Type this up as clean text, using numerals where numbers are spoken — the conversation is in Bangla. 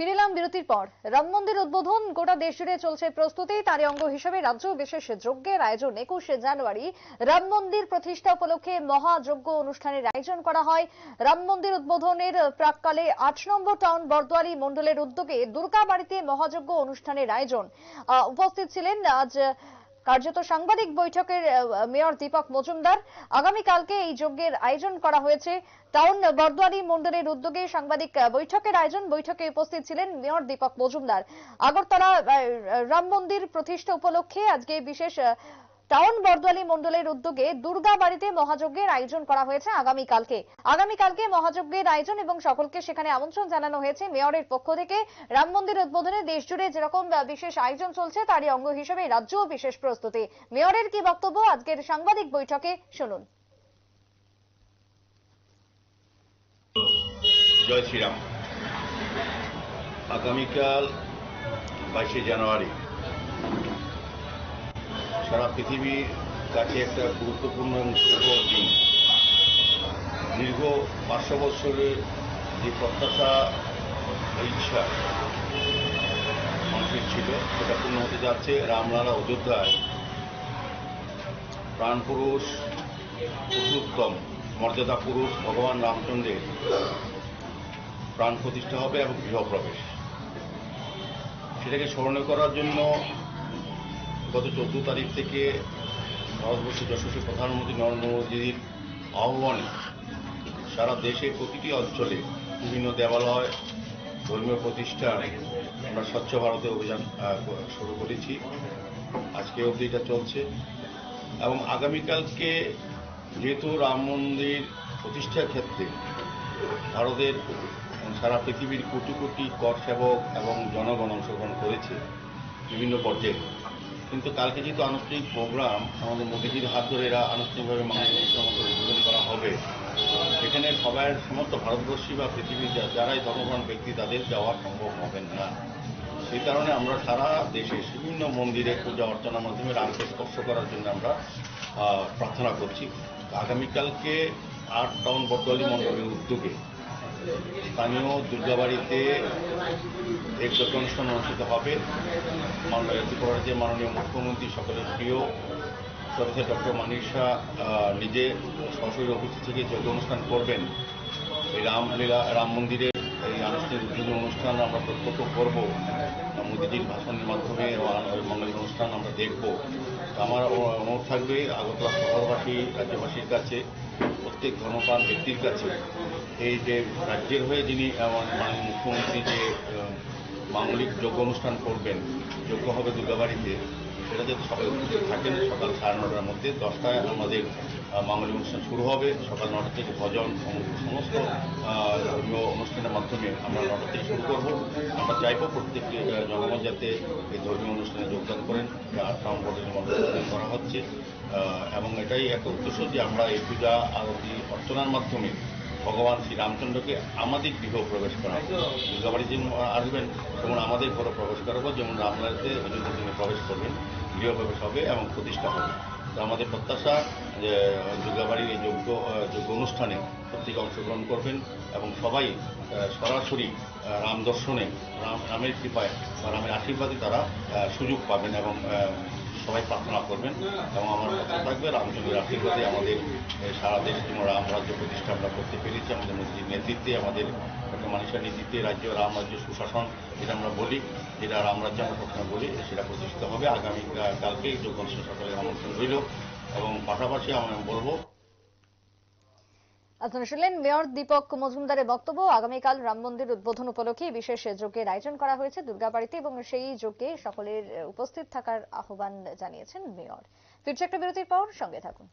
ফিরে এলাম বিরতির পর। রাম মন্দির উদ্বোধন গোটা দেশ জুড়ে চলছে প্রস্তুতি। তারই অঙ্গ হিসেবে রাজ্য বিশেষ যজ্ঞের আয়োজন 21শে জানুয়ারি রাম মন্দির প্রতিষ্ঠা উপলক্ষে মহাযজ্ঞ অনুষ্ঠানের আয়োজন করা হয়। রাম মন্দির উদ্বোধনের প্রাক্কালে 8 নম্বর টাউন বরদোয়ালি মন্ডলের উদ্যোগে দুর্গাবাড়িতে মহাযজ্ঞ অনুষ্ঠানের আয়োজন। উপস্থিত ছিলেন আজ কার্যত সাংবাদিক বৈঠকের মেয়র দীপক মজুমদার। আগামীকালকে এই যজ্ঞের আয়োজন করা হয়েছে। টাউন বরদোয়ালি মন্ডলের উদ্যোগে সাংবাদিক বৈঠকের আয়োজন। বৈঠকে উপস্থিত ছিলেন মেয়র দীপক মজুমদার। আগরতলা রাম মন্দির প্রতিষ্ঠা উপলক্ষে আজকে বিশেষ টাউন বরদোয়ালি মন্ডলের উদ্যোগে দুর্গাবাড়িতে মহাযজ্ঞের আয়োজন করা হয়েছে আগামীকালকে মহাযজ্ঞের আয়োজন এবং সকলকে সেখানে আমন্ত্রণ জানানো হয়েছে মেয়রের পক্ষ থেকে। রাম মন্দির উদ্বোধনে দেশ জুড়ে যেরকম বিশেষ আয়োজন চলছে তারই অঙ্গ হিসেবে রাজ্যও বিশেষ প্রস্তুতি। মেয়রের কি বক্তব্য আজকের সাংবাদিক বৈঠকে শুনুন। জয় শ্রীরাম। আগামীকাল 22শে জানুয়ারি সারা পৃথিবীর কাছে একটা গুরুত্বপূর্ণ দিন। দীর্ঘ 500 বছরের যে প্রত্যাশা ইচ্ছা মানুষের ছিল সেটা পূর্ণ হতে যাচ্ছে। রামলালা অযোধ্যায় প্রাণপুরুষ পুরুষোত্তম মর্যাদা পুরুষ ভগবান রামচন্দ্রের প্রাণ প্রতিষ্ঠা হবে এবং গৃহপ্রবেশ। সেটাকে স্মরণ করার জন্য গত 14 তারিখ থেকে ভারতবর্ষের যশস্বী প্রধানমন্ত্রী নরেন্দ্র মোদীর আহ্বানে সারা দেশে প্রতিটি অঞ্চলে বিভিন্ন দেবালয় ধর্মীয় প্রতিষ্ঠান আমরা স্বচ্ছ ভারতে অভিযান শুরু করেছি। আজকে অবধি এটা চলছে এবং আগামীকালকে যেহেতু রাম মন্দির প্রতিষ্ঠার ক্ষেত্রে ভারতের সারা পৃথিবীর কোটি কোটি কর সেবক এবং জনগণ অংশগ্রহণ করেছে বিভিন্ন পর্যায়ে, কিন্তু কালকে যেহেতু আনুষ্ঠানিক প্রোগ্রাম আমাদের মোদীজির হাত ধরে এরা আনুষ্ঠানিকভাবে মানুষের মতো উদ্বোধন করা হবে, এখানে সবাই সমস্ত ভারতবর্ষী বা পৃথিবীর যারাই ধর্মপ্রাণ ব্যক্তি তাদের যাওয়া সম্ভব হবে না। সেই কারণে আমরা সারা দেশে বিভিন্ন মন্দিরে পূজা অর্চনার মাধ্যমে রামকে স্পর্শ করার জন্য আমরা প্রার্থনা করছি। আগামীকালকে 8 টাউন বরদোয়ালি মন্ডলের উদ্যোগে স্থানীয় দুর্গাবাড়িতে এক যজ্ঞ অনুষ্ঠান অনুষ্ঠিত হবে। ত্রিপুরার যে মাননীয় মুখ্যমন্ত্রী সকলের প্রিয় প্রফেসর ডক্টর মানিক শাহ নিজে সরাসরি অফিস থেকে যজ্ঞ অনুষ্ঠান করবেন। এই রাম মন্দিরের এই আনুষ্ঠানিক উদ্বোধনী অনুষ্ঠান আমরা প্রত্যক্ষ করব। মোদীজির ভাষণের মাধ্যমে মঙ্গলের অনুষ্ঠান আমরা দেখব। আমার অনুরোধ থাকবে আগরতলা শহরবাসী রাজ্যবাসীর কাছে, প্রত্যেক ধর্মপ্রাণ ব্যক্তির কাছে, এই যে রাজ্যের হয়ে যিনি মাননীয় মুখ্যমন্ত্রী যে মাঙ্গলিক যজ্ঞ অনুষ্ঠান করবেন, যজ্ঞ হবে দুর্গাবাড়িতে, সেটা যাতে সবাই উপস্থিত থাকেন। সকাল 9:30টার মধ্যে 10টায় আমাদের মাঙ্গলিক অনুষ্ঠান শুরু হবে। সকাল 9টা থেকে ভজন সমস্ত ধর্মীয় অনুষ্ঠানের মাধ্যমে আমরা 9টা থেকে শুরু করব। আমরা চাইব প্রত্যেকটি জনগণ যাতে এই ধর্মীয় অনুষ্ঠানে যোগদান করেন। 8 টাউন বরদোয়ালি মন্ডলে করা হচ্ছে এবং এটাই একটা উদ্দেশ্য যে আমরা এই পূজা আরতি অর্চনার মাধ্যমে ভগবান শ্রী রামচন্দ্রকে আমাদের গৃহ প্রবেশ করাবো। দুর্গাবাড়ি যেমন আসবেন তেমন আমাদের ঘরে প্রবেশ করাবো, যেমন রামলালাতে অযোধ্যা তিনি প্রবেশ করবেন, গৃহ প্রবেশ হবে এবং প্রতিষ্ঠা হবে। তো আমাদের প্রত্যাশা যে দুর্গাবাড়ির এই যোগ্য অনুষ্ঠানে প্রত্যেকে অংশগ্রহণ করবেন এবং সবাই সরাসরি রাম দর্শনে রামের কৃপায় বা রামের আশীর্বাদে তারা সুযোগ পাবেন এবং সবাই প্রার্থনা করবেন। এবং আমার কথা থাকবে রামচন্দ্রের আশীর্বাদে আমাদের সারা দেশ যেমন রাম রাজ্য প্রতিষ্ঠা আমরা করতে পেরেছি, আমাদের মোদীজির নেতৃত্বে, আমাদের ডক্টর মানিক শাহর নেতৃত্বে রাজ্য রাম রাজ্য সুশাসন যেটা আমরা বলি, যেটা রাম রাজ্য আমরা প্রথমে বলি, সেটা প্রতিষ্ঠিত হবে। আগামীকালকে যোগ্য সকলের আমন্ত্রণ রইল এবং পাশাপাশি আমরা বলবো। আপনারা শুনলেন মেয়র দীপক মজুমদারের বক্তব্য। আগামীকাল রাম মন্দির উদ্বোধন উপলক্ষে বিশেষ যজ্ঞের আয়োজন করা হয়েছে দুর্গাবাড়িতে এবং সেই যজ্ঞে সকলের উপস্থিত থাকার আহ্বান জানিয়েছেন মেয়র। ফিরছে একটা বিরতির পর, সঙ্গে থাকুন।